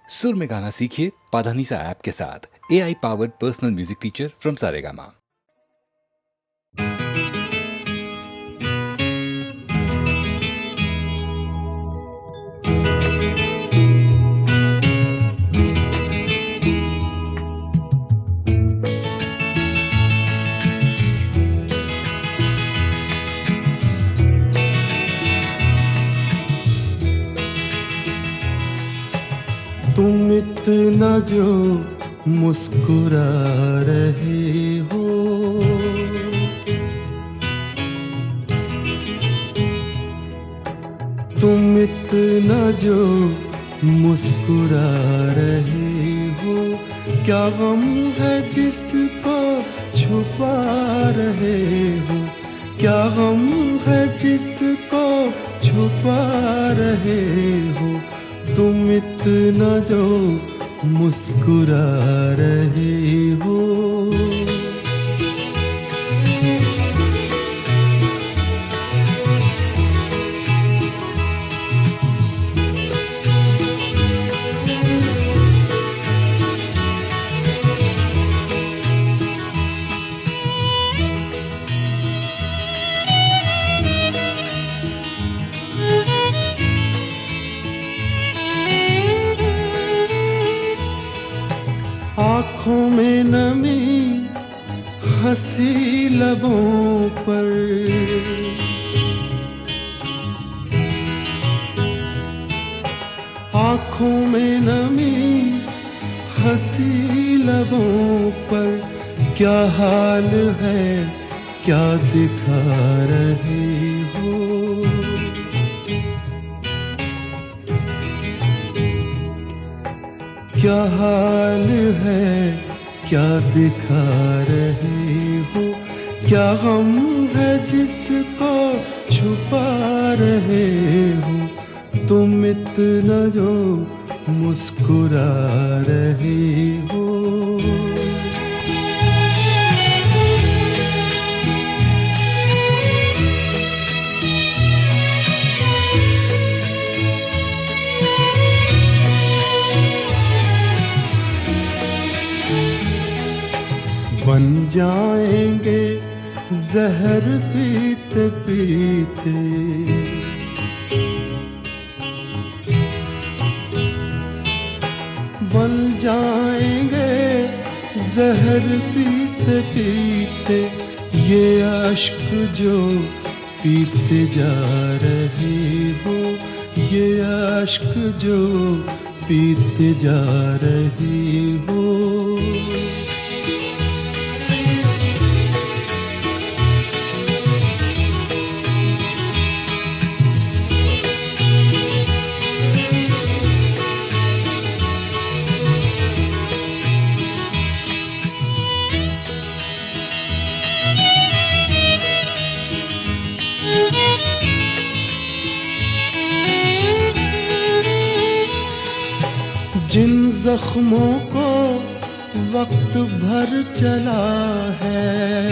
सुर में गाना सीखिए पाधानीसा ऐप के साथ। AI powered personal music teacher from Saregama. तुम इतना जो मुस्कुरा रहे हो, तुम इतना जो मुस्कुरा रहे हो, क्या गम है जिसको छुपा रहे हो, क्या गम है जिसको छुपा रहे हो, तुम इतना जो मुस्कुरा रहे हो। आँखों में नमी हंसी लबों पर, आँखों में नमी हंसी लबों पर, क्या हाल है क्या दिखा रहे हो, क्या हाल है क्या दिखा रहे हो, क्या गम है जिसको छुपा रहे हो, तुम इतना जो मुस्कुरा रहे हो। बन जाएंगे जहर पीते पीते, बन जाएंगे जहर पीते पीते, ये अश्क जो पीते जा रहे हो, ये अश्क जो पीते जा रहे हो। जिन जख्मों को वक्त भर चला है,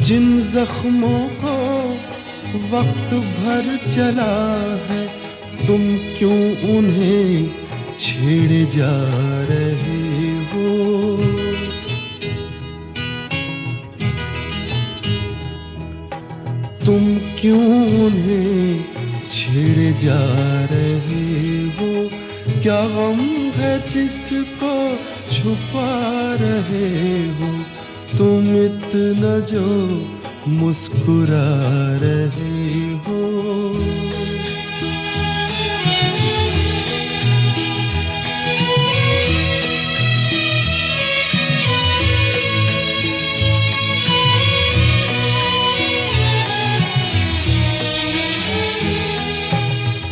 जिन जख्मों को वक्त भर चला है, तुम क्यों उन्हें छेड़े जा रहे हो, तुम क्यों उन्हें छेड़े जा रहे हो, क्या गम है जिसको छुपा रहे हो, तुम इतना जो मुस्कुरा रहे हो।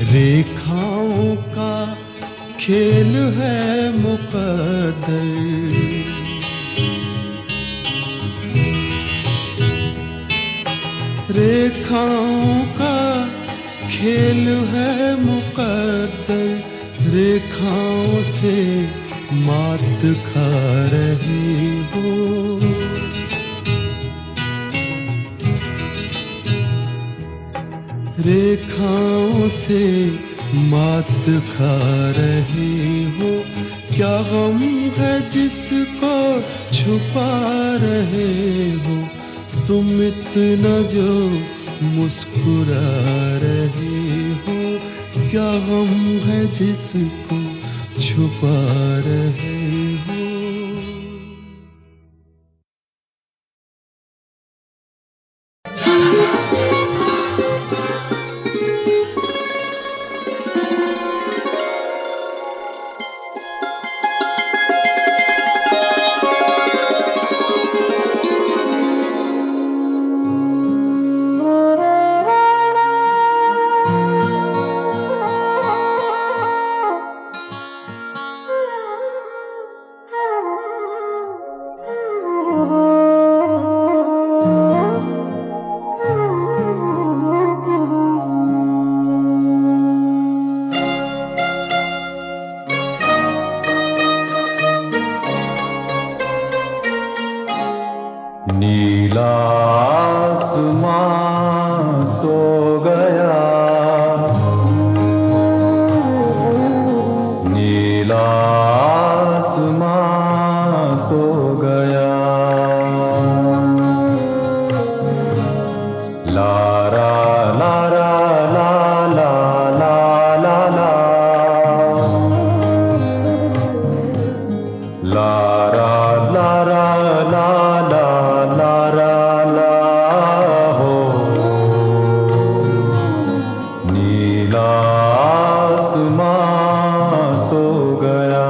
रेखाओं का खेल है मुकद्दर, रेखाओं का खेल है मुकद्दर, रेखाओं से मात खा रही हो, रेखाओं से मात खा रहे हो। क्या गम है जिसको छुपा रहे हो, तुम इतना जो मुस्कुरा रहे हो। क्या गम है जिसको छुपा रहे हो। नीला आसमां सो गया, नीला आसमां सो गया। लारा लारा ला ला ला ला ला, लारा लारा ला ला लारा ला हो। नीला आसमां सो गया।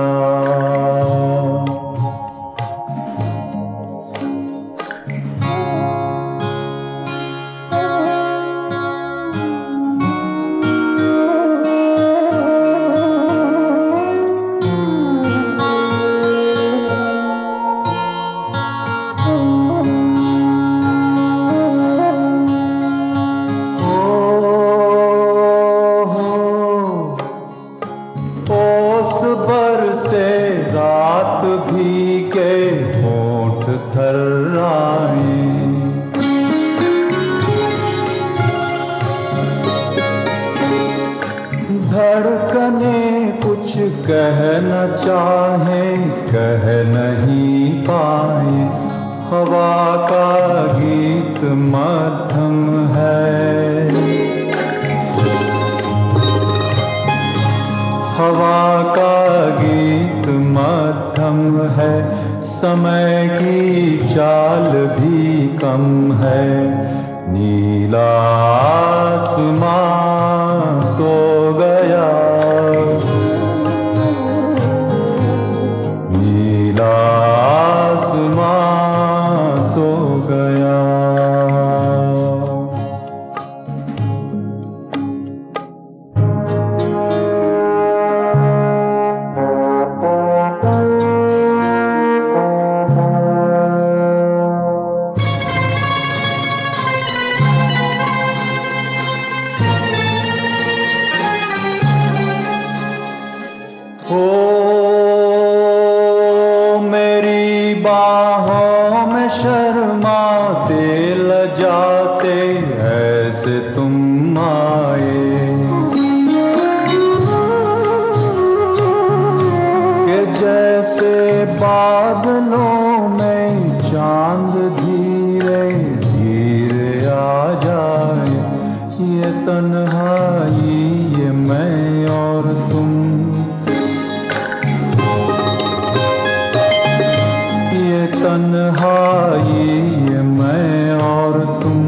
ओस बरसे रात भीगे होंठ थर्राए, धड़कने कुछ कह न चाहे कह नहीं पाए। हवा का गीत मध्यम है, हवा का गीत मध्यम है। समय की चाल भी कम है। नीला आसमां सो गया, नीला आसमां सो गया। हो मेरी बाहों में शर्माते लजाते ऐसे तुम आए, कि जैसे बादलों में चांद धीरे धीरे आ जाए। ये तन्हाई ये मैं और तुम, तन्हाई ये मैं और तुम।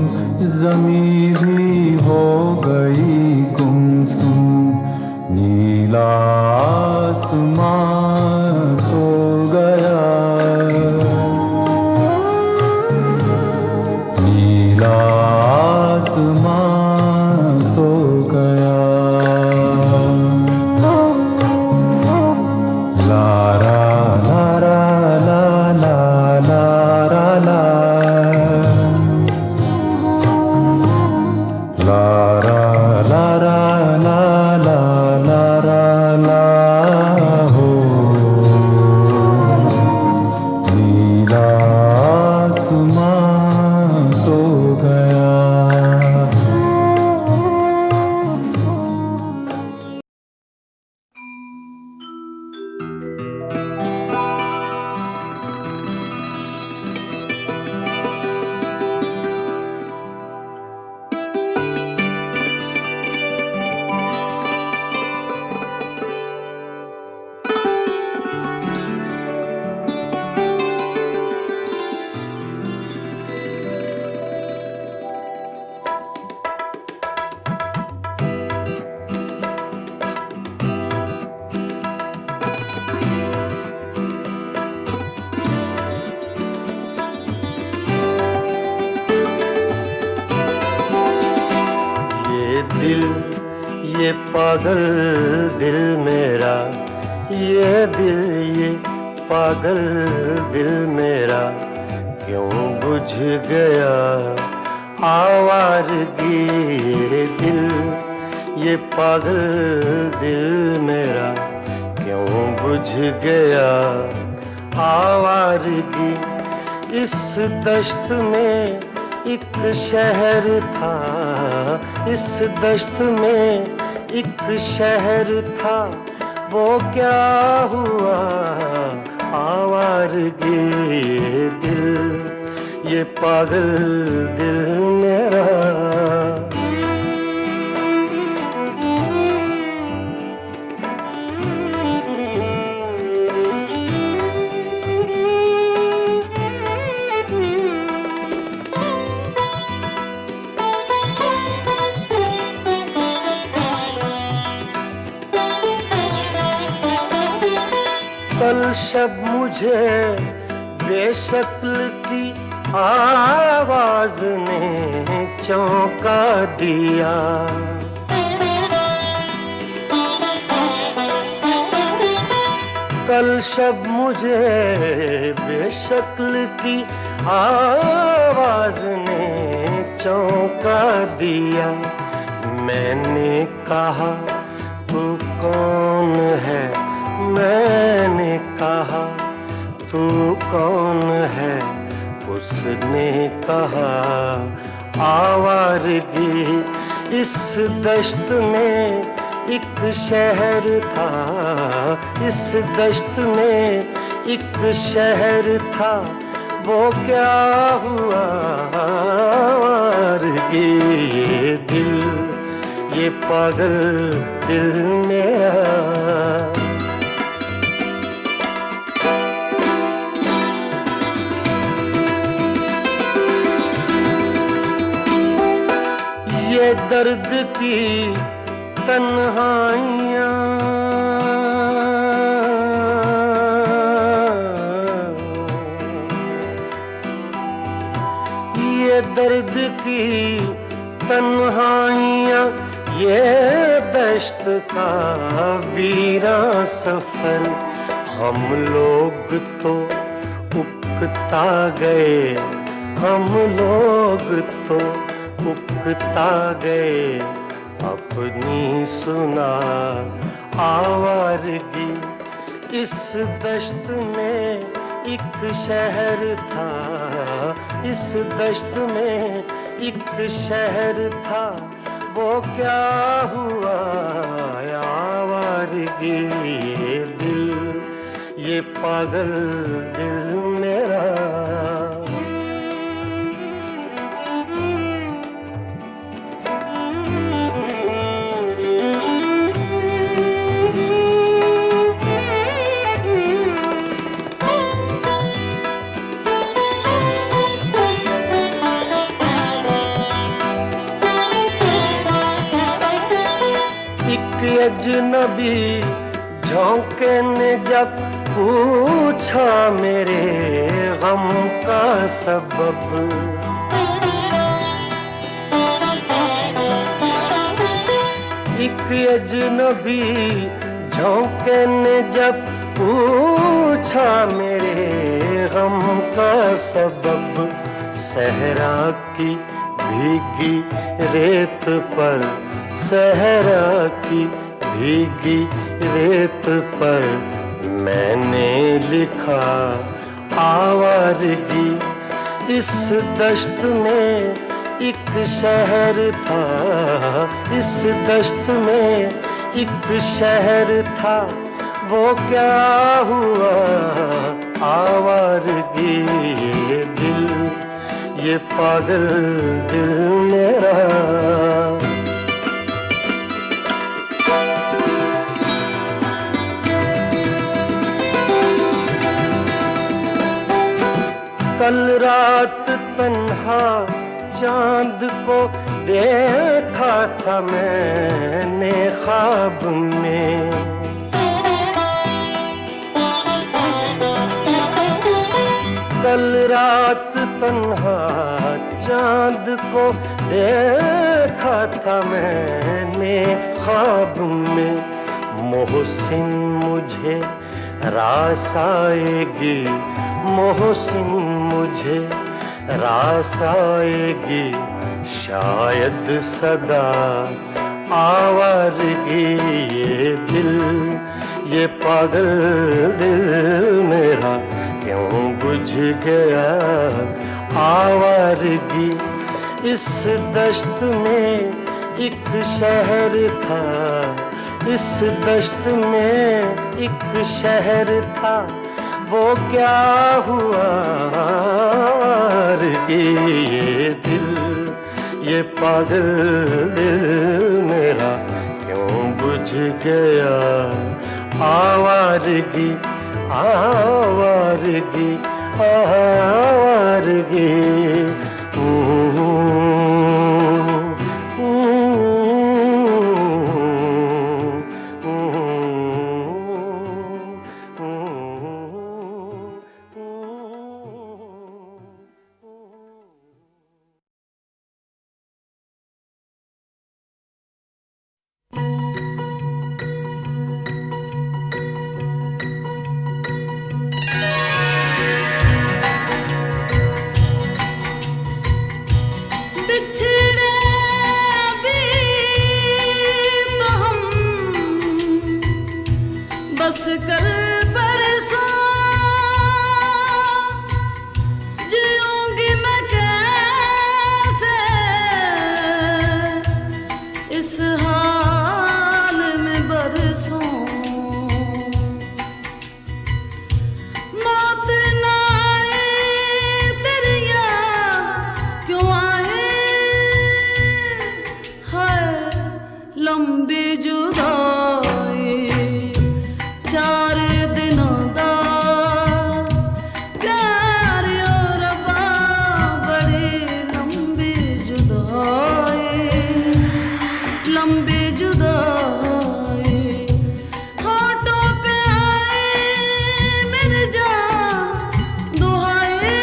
ज़मीं भी हो गई गुमसुम। नीला आसमां सो गया, नीला आसमां सो गया। लारा लारा ला ला लारा ला, दिल, ये पागल दिल मेरा, ये दिल, ये पागल दिल मेरा क्यों बुझ गया आवारगी। ये दिल, ये पागल दिल मेरा क्यों बुझ गया आवारगी। इस दश्त में एक शहर था, इस दश्त में एक शहर था, वो क्या हुआ आवारगी। ये दिल, ये पागल दिल मेरा। कल शब मुझे बेशक्ल की आवाज ने चौंका दिया। कल शब मुझे बेशक्ल की आवाज ने चौंका दिया। मैंने कहा तू कौन है, मैंने कहा तू कौन है, उसने कहा आवारगी। इस दश्त में एक शहर था, इस दश्त में एक शहर था, वो क्या हुआ आवारगी। ये दिल, ये पागल दिल मेरा। ये दर्द की तन्हाइयाँ, ये दर्द की तन्हाइयाँ, ये दश्त का वीरा सफर। हम लोग तो उकता गए, हम लोग तो उकता गए अपनी सुना आवारगी। इस दश्त में एक शहर था, इस दश्त में एक शहर था, वो क्या हुआ आवारगी। ये दिल, ये पागल दिल मेरा। अजनबी झोंके ने जब पूछा मेरे गम का सबब। एक अजनबी झोंके ने जब पूछा मेरे गम का सबब। सहरा की भीगी रेत पर, सहरा की भीगी रेत पर मैंने लिखा आवारगी। इस दश्त में एक शहर था, इस दश्त में एक शहर था, वो क्या हुआ आवारगी। ये दिल, ये पागल दिल मेरा। कल रात तन्हा चांद को देखा था मैंने ख्वाब में। कल रात तन्हा चांद को देखा था मैंने ख्वाब में, मोहसिन मुझे रास आएगी, मोहसिन मुझे रास आएगी, शायद सदा आवारगी। ये दिल, ये पागल दिल मेरा क्यों बुझ गया आवारगी। इस दश्त में एक शहर था, इस दश्त में एक शहर था, वो क्या हुआ आवारगी। ये दिल, ये पागल दिल मेरा क्यों बुझ गया आवारगी, आवारगी, आवारगी। बस कल परसों जीऊंगी मैं कैसे इस हाल में बरसों। मौत ना आए तेरी याद क्यों आए, हाय लंबी जुदाई चार दिनों दा प्यार और रब्बा, बड़ी लंबी जुदाई, लंबी जुदाई। होठों पे आए मेरे जान दुहाई,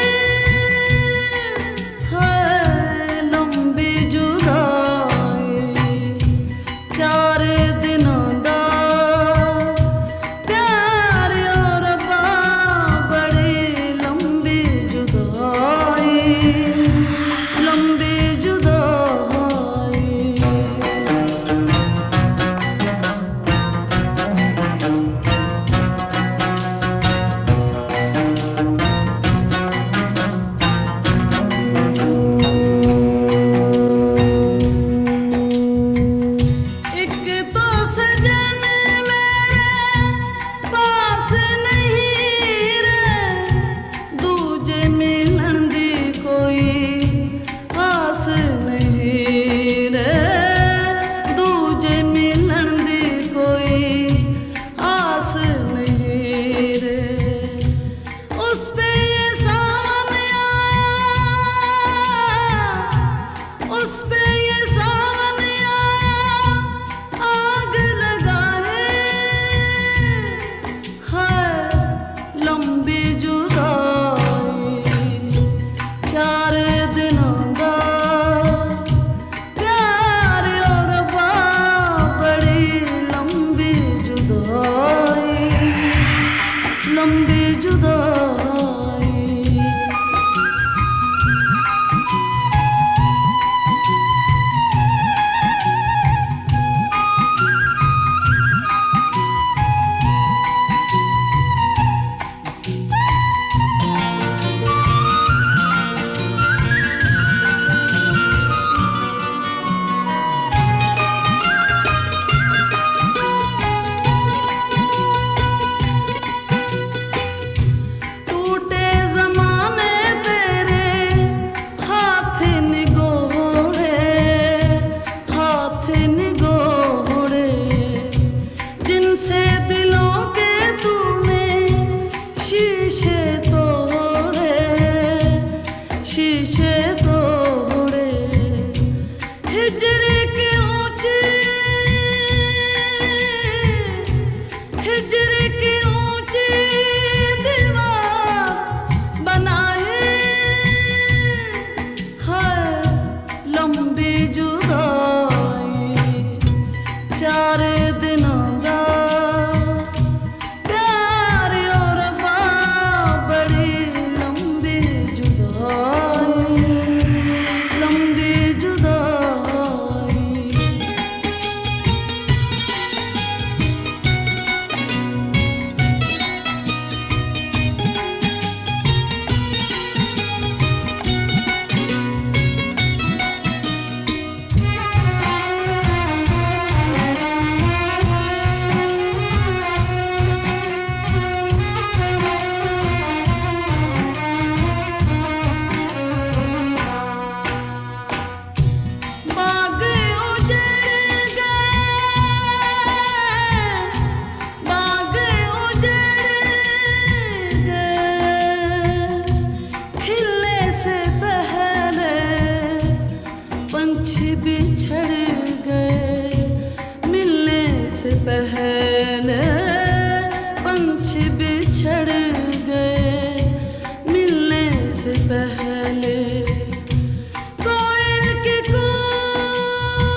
है लंबी जुदाई चार दिनों दा प्यार और रब्बा, बड़ी लंबी जुदाई, लंबी जुदाई। चार दिनों दा प्यार और रब्बा बड़ी लंबी जुदाई, लंबी जुदाई। बाग उजड़ गए, बाग उजड़ गए, खिलने से पहले पंछी बिछड़ गए, मिलने से पहले पंछी बिछड़ गए, मिलने से पहले। कोयल की कूक,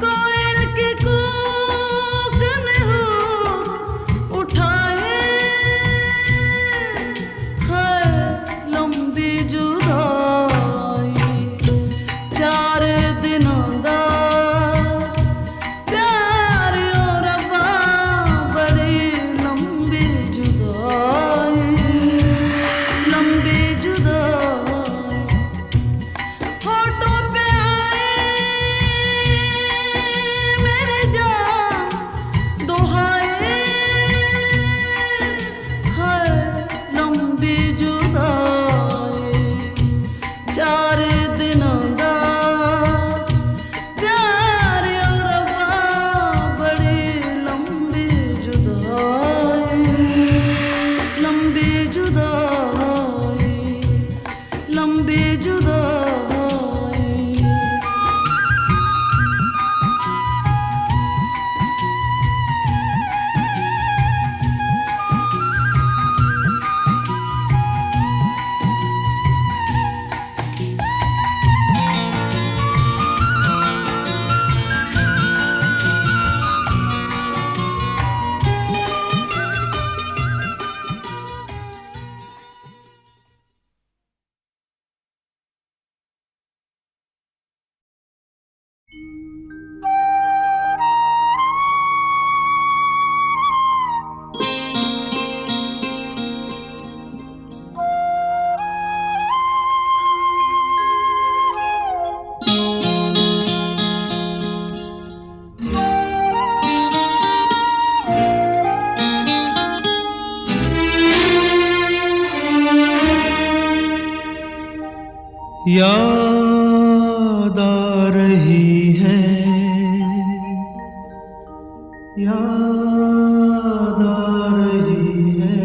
कोयल की कूक ने हुक उठाए, है लंबी जुदाई। चार दिनों दा प्यार और रब्बा बड़ी लंबी जुदाई, लंबी जुदाई। होठों पे आए मेरे जान दुहाए, है लंबी जुदाई। चार दिनों दा प्यार और रब्बा बड़ी लंबी जुदाई, लंबी जुदाई, लंबी जुदाई। याद आ रही है, याद आ रही है,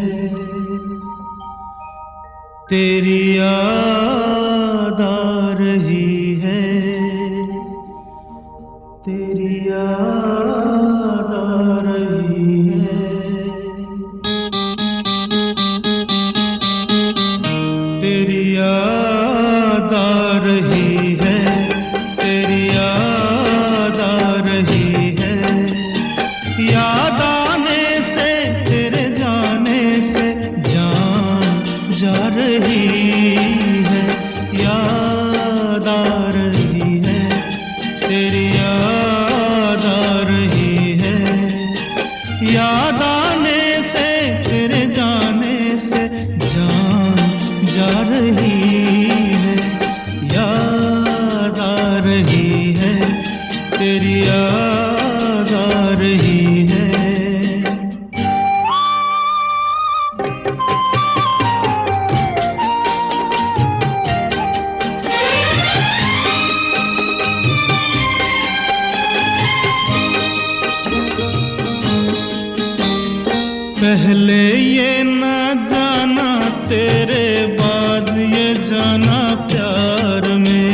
तेरी याद आ रही है, तेरी याद आ रही है। तेरी याद आ रही है, तेरी याद आ रही है, याद आने से तेरे जाने से जान जा रही है, याद आ रही है, तेरी याद आ रही है, याद आने से तेरे जाने से जान जा रही है, याद आ रही है, तेरी याद आ रही है। पहले ये न जाना, तेरे बाद ये जाना प्यार में।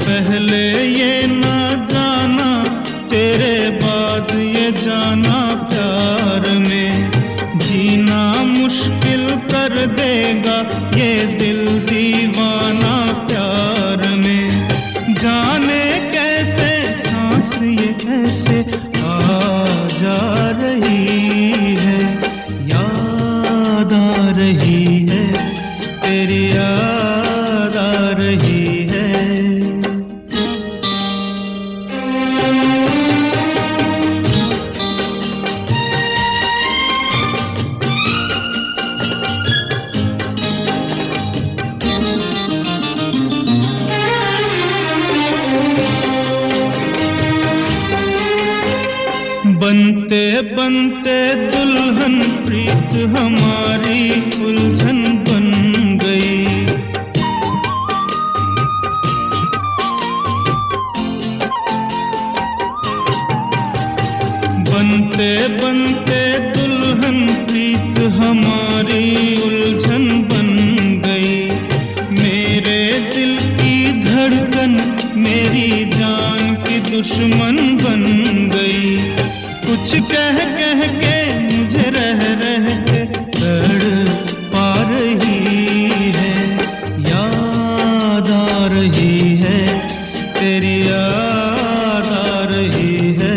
पहले ये न जाना, तेरे बाद ये जाना प्यार में। जीना मुश्किल कर रही है, तेरी याद आ रही है। बनते बनते दुल्हन प्रीत हमारी उलझन बन गई। बनते बनते दुल्हन प्रीत हमारी उलझन बन गई। मेरे दिल की धड़कन मेरी जान की दुश्मन बन गई। कुछ कह कह के मुझे रह रह के तड़पा रही है, याद आ रही है, तेरी याद आ रही है।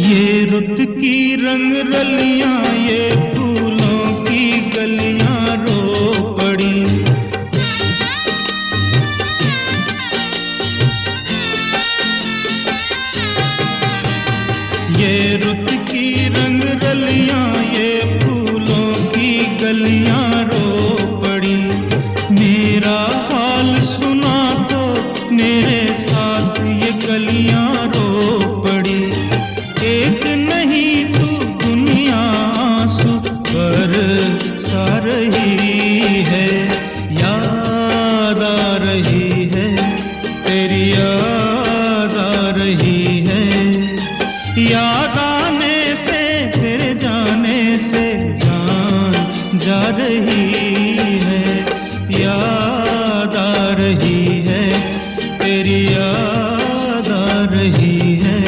ये रुत की रंग रलियां, ये फूलों की गलियां रो पड़ी। ये रुत की रंग रलियां, ये फूलों की गलियां रो पड़ी। मेरा हाल सुना तो मेरे साथ ये गलियां रो पड़ी। एक नहीं तू दुनिया आंसू बरसा रही है, याद आ रही है, तेरी याद आ रही है। याद आने से तेरे जाने से जान जा रही है, याद आ रही है, तेरी याद आ रही है।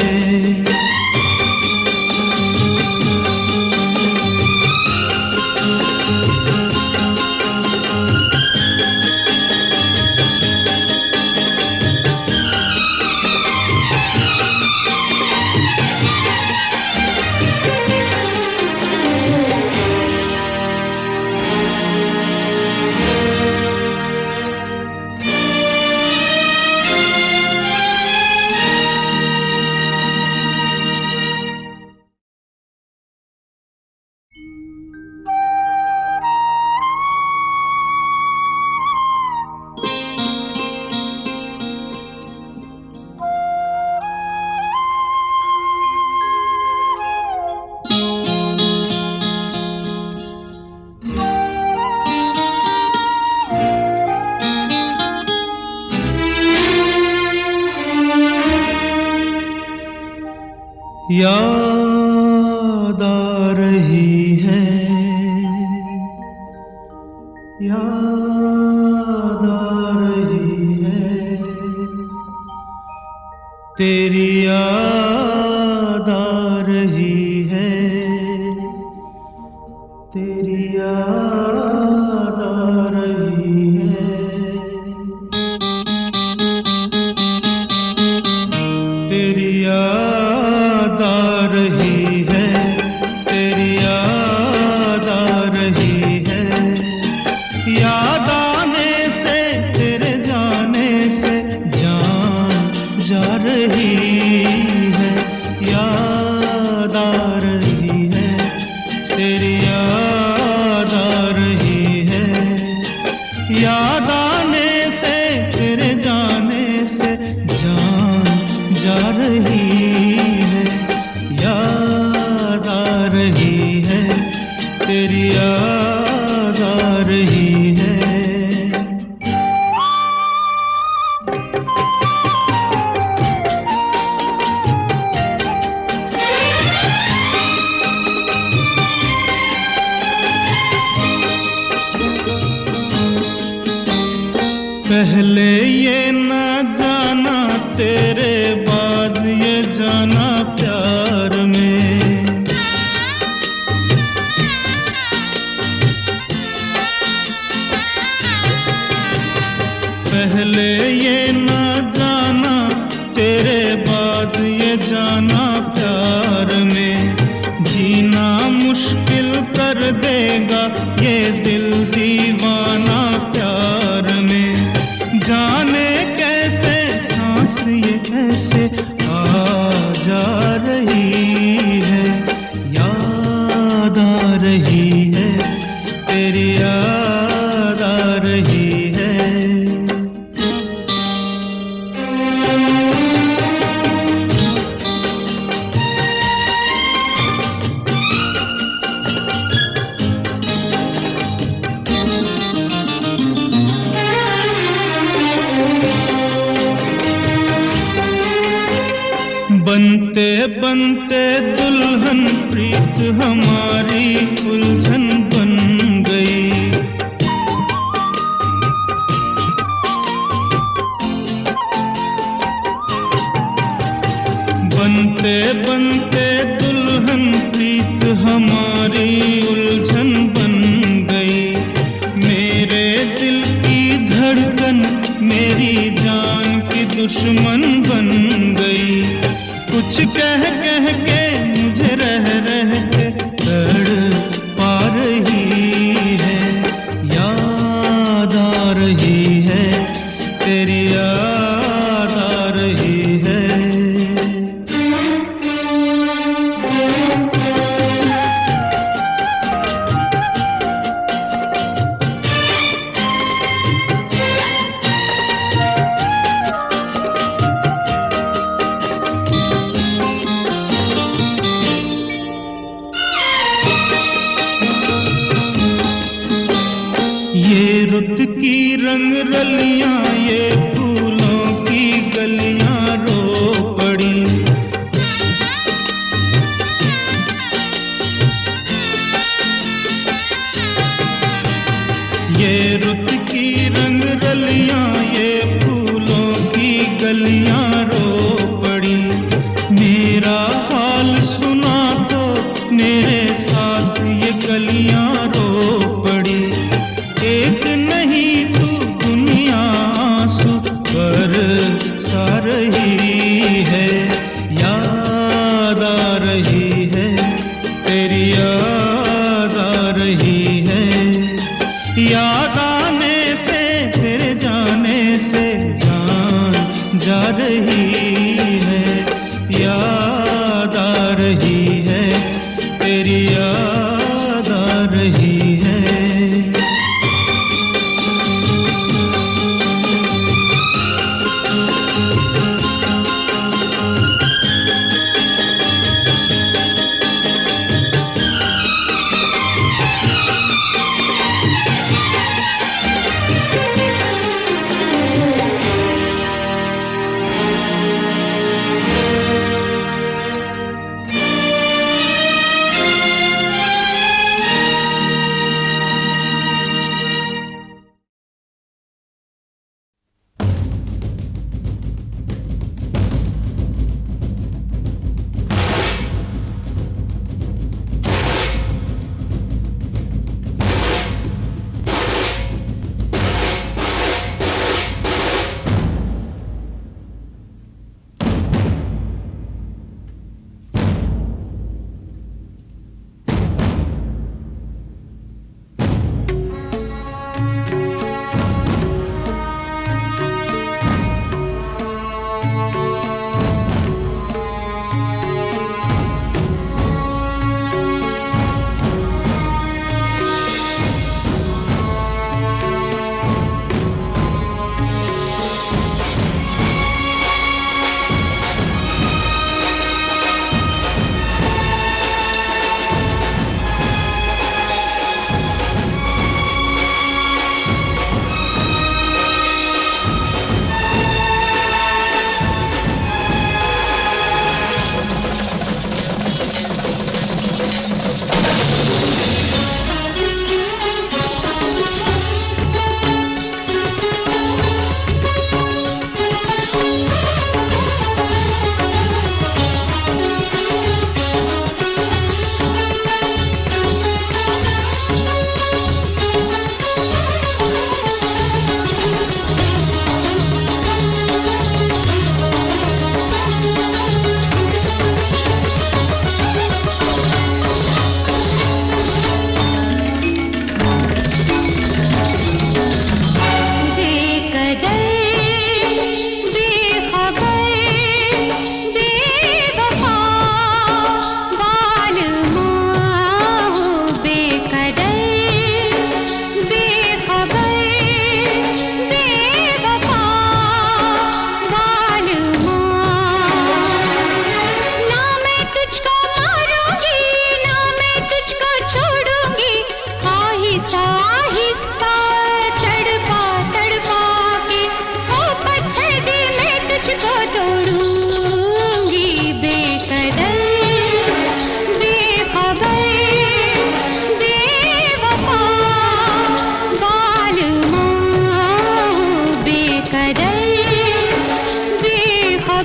याद आ रही है, याद आ रही है, तेरी याद आ रही है, तेरी याद आ रही है। तेरी याद आ रही है, तेरी याद आ रही है। याद आने से तेरे जाने से जान जा रही है, याद आ रही है, तेरी याद आ रही है। याद आने से तेरे जाने से जान जा रही है, याद आ रही है, तेरी याद आ रही है। पहले ये न जाना तेरे कैसे आ जा रही है, याद आ रही है, तेरी याद आ रही है। बनते बनते दुल्हन प्रीत हमारी उलझन बन गई। बनते बनते दुल्हन प्रीत हमारी उलझन बन गई। मेरे दिल की धड़कन मेरी जान की दुश्मन बन गई। कुछ कह कह के मुझे रह रह के तड़पा रही है, याद आ रही है, तेरी याद आ रही है। ये रुत की रंग रलियां, ये फूलों की गलियां रो पड़ी। ये रुत की रंग रलियां, ये फूलों की गलियां रो पड़ी। मेरा हाल सुना तो मेरे साथ ये गलियां रो पड़ी। एक नहीं तू दुनिया आंसू बरसा रही है, याद आ रही है, तेरी याद आ रही है। याद आने से तेरे जाने से जान जा रही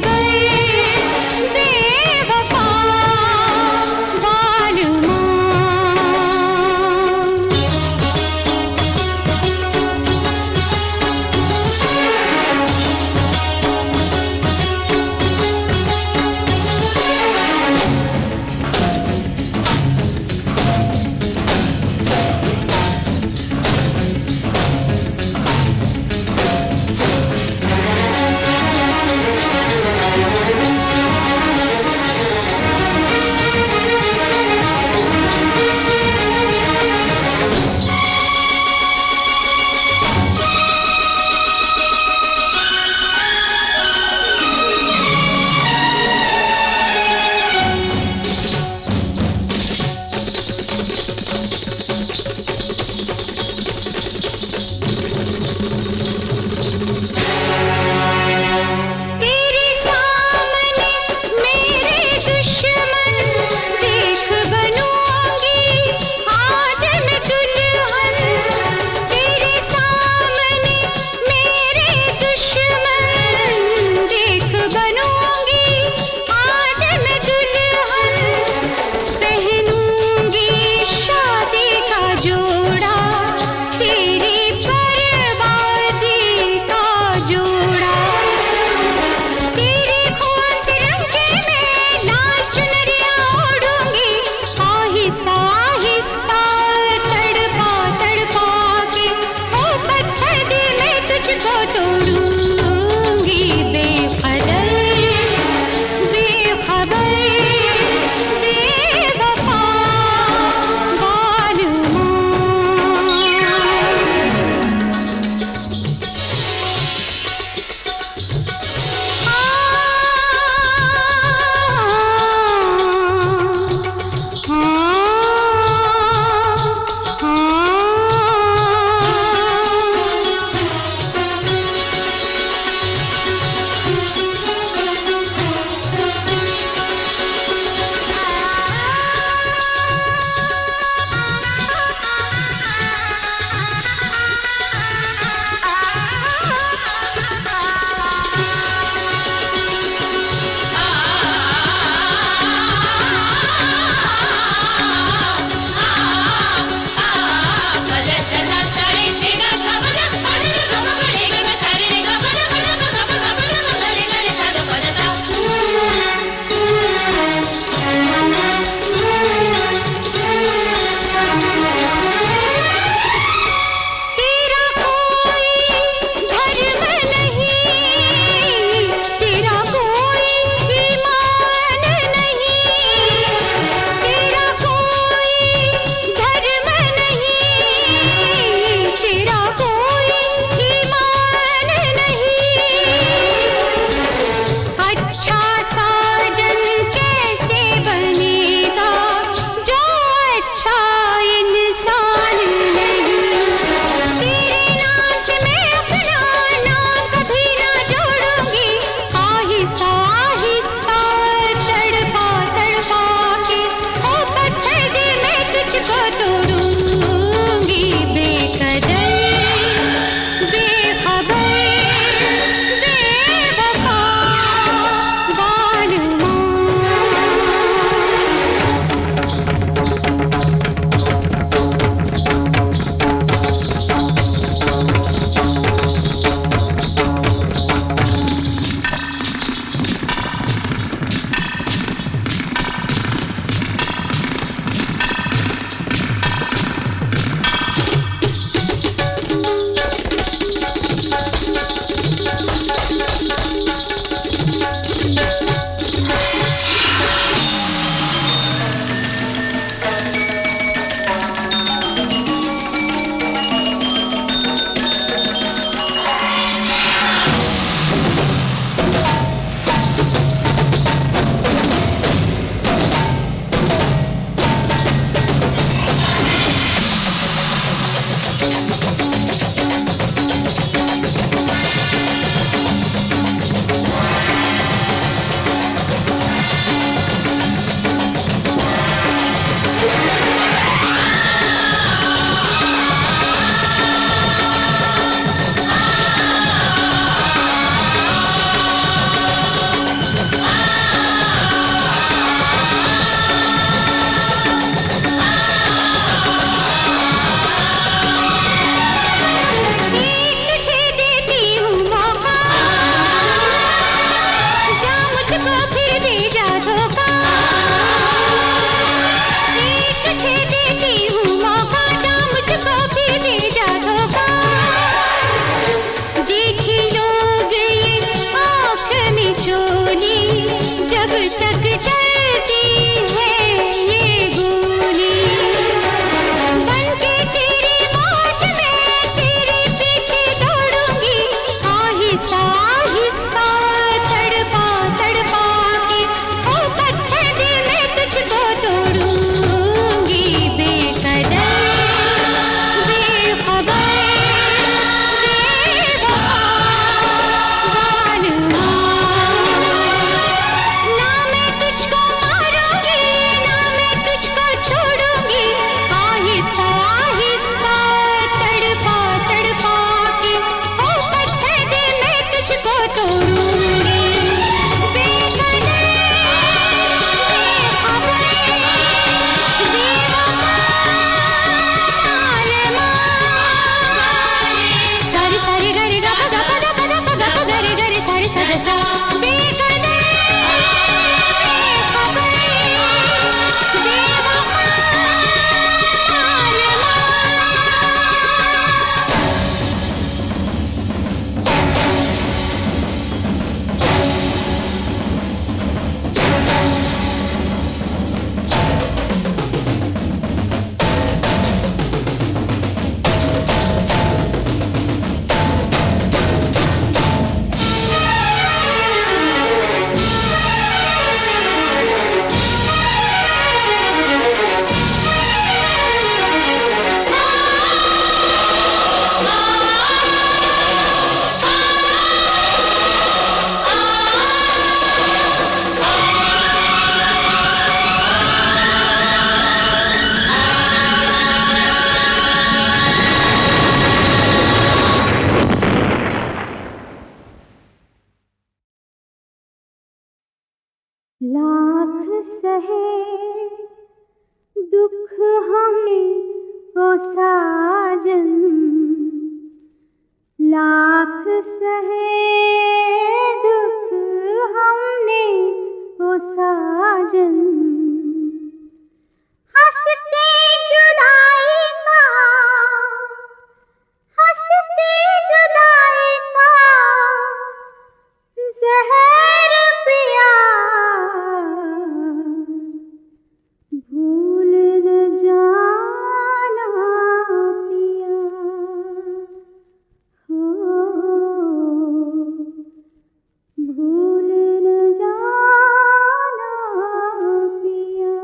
गए बेवफा बालमा। लाख सहे दुख हमें ओ साजन, लाख सहे दुख हमने ओ साजन, हंस के जुदाई का, हंस के जुदाई का जहर पिया, भूल न जाना पिया, हो भूल न जाना पिया।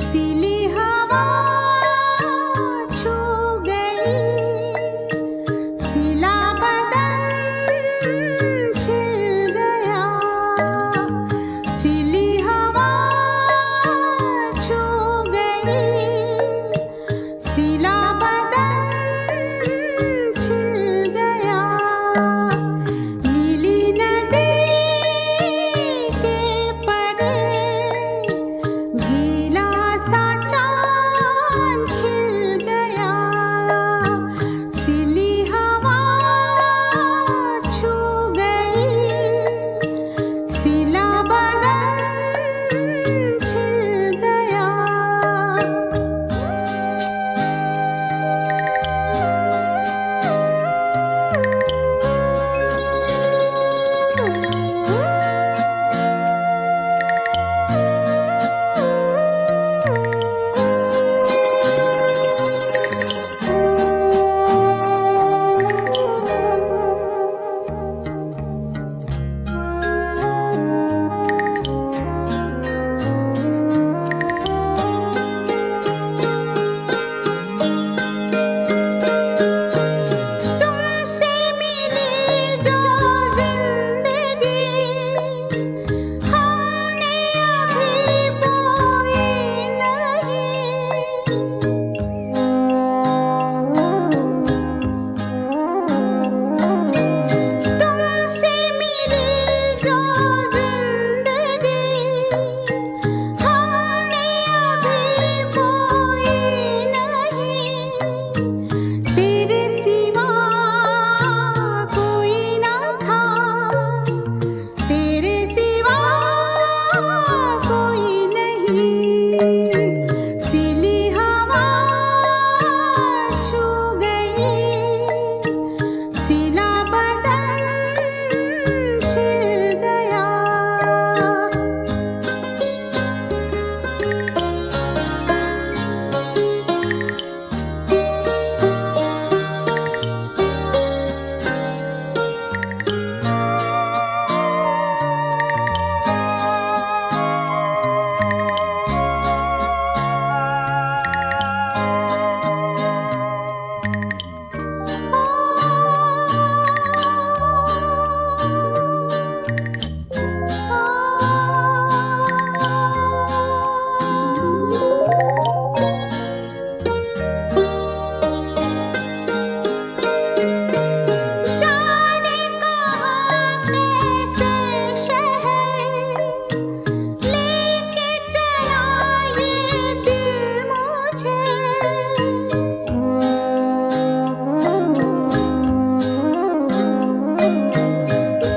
सिली हवा छू गई, सिला बदन छिल गया, सिली हवा छू गई, सिला बदन छिल गया, नीली नदी के परे गीला सा चांद खिल गया, सिली हवा छू गई, सिला बदन छिल गया। तुमसे मिली जो जिंदगी हमने अभी बोई नहीं, तुमसे मिली जो जिंदगी हमने अभी बोई नहीं, तेरे सिवा कोई ना था, तेरे सिवा कोई नहीं, सिली हवा छू गई, सिला बदन छिल गया। जाने कहाँ कैसे शहर लेके चला ये दिल मुझे,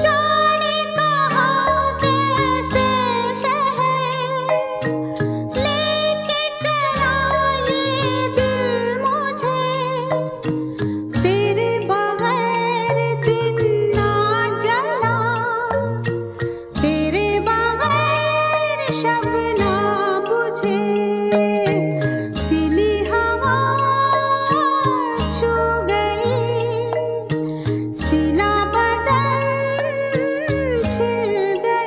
जाने कहाँ कैसे शहर लेके चला ये दिल मुझे, तेरे बगैर दिन ना जला, तेरे बगैर शब ना बुझे, सिली हवा छू गई, सिला बदन छिल गया।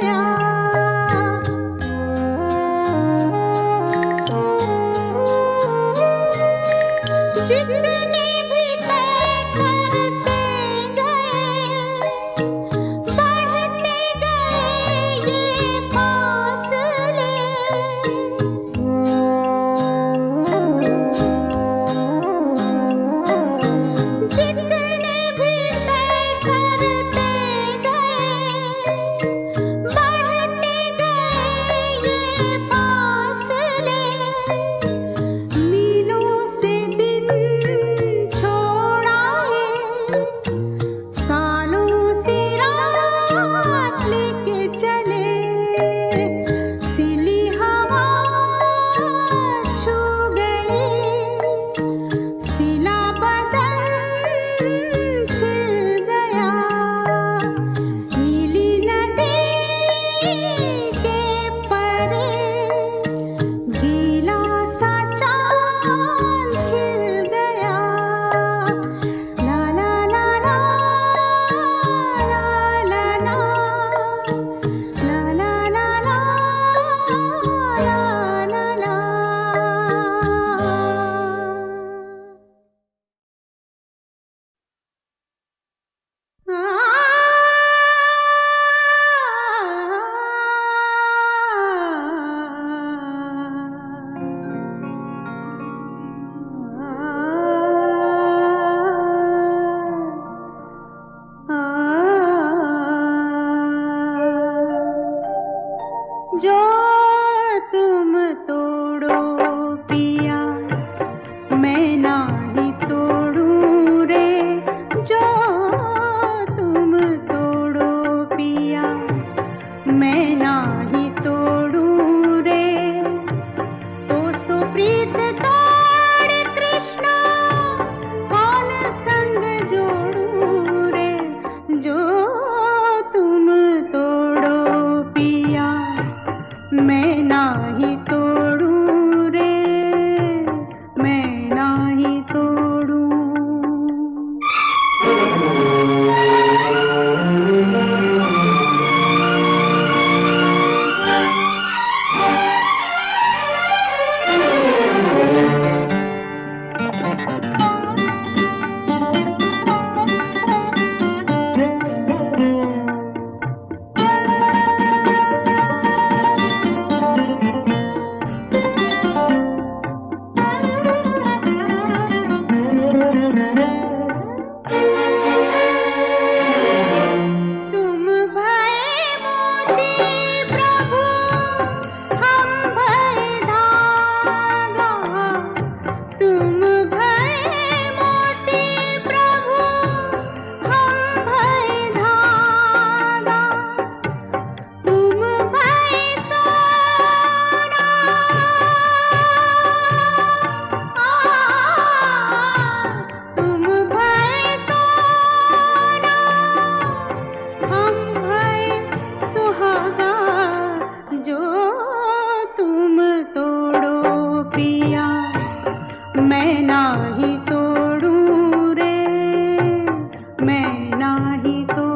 जो तुम तोड़ो पिया मैं नाही तोड़ूं रे, जो तुम तोड़ो पिया मैं नाही तोड़ूं रे। तो सुप्रीत तोड़ कृष्णा कौन संग जोड़ूं रे, जो तुम तोड़ो पिया मैं नाही तोड़ूं रे, मैं नाही तोड़ूं। तुम भय मोती प्रभु हम भय धागा, तुम भय मोती प्रभु हम भय धागा, तुम भय सोना तुम भय सोना हम भय सुहागा, जो तुम तोड़ो पिया मैं नाही तोड़ूं रे, मैं नाही तोड़ूं।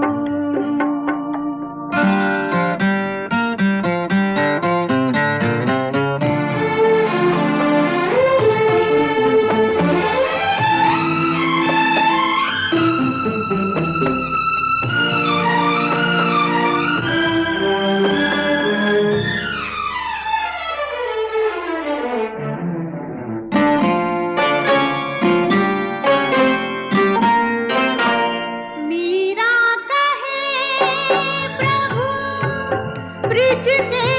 मीरा कहे प्रभु ब्रिज के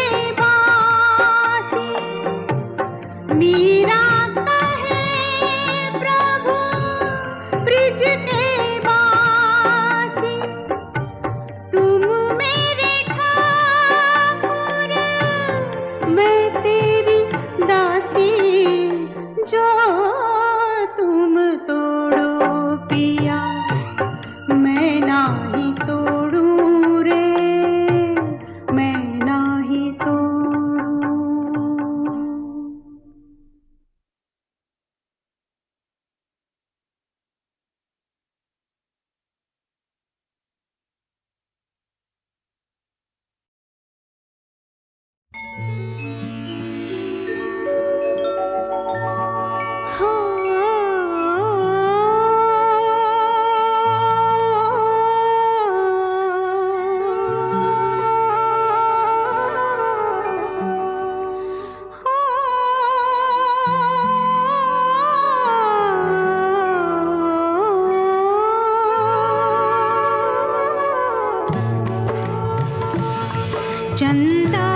बासी, मीरा कहे प्रभु ब्रिज के बासी, तुम मेरे ठाकुर मैं तेरी दासी, जो तुम तोड़ो पिया मैं नाही तोड़ूं रे, मैं नाही तोड़ूं। चंदा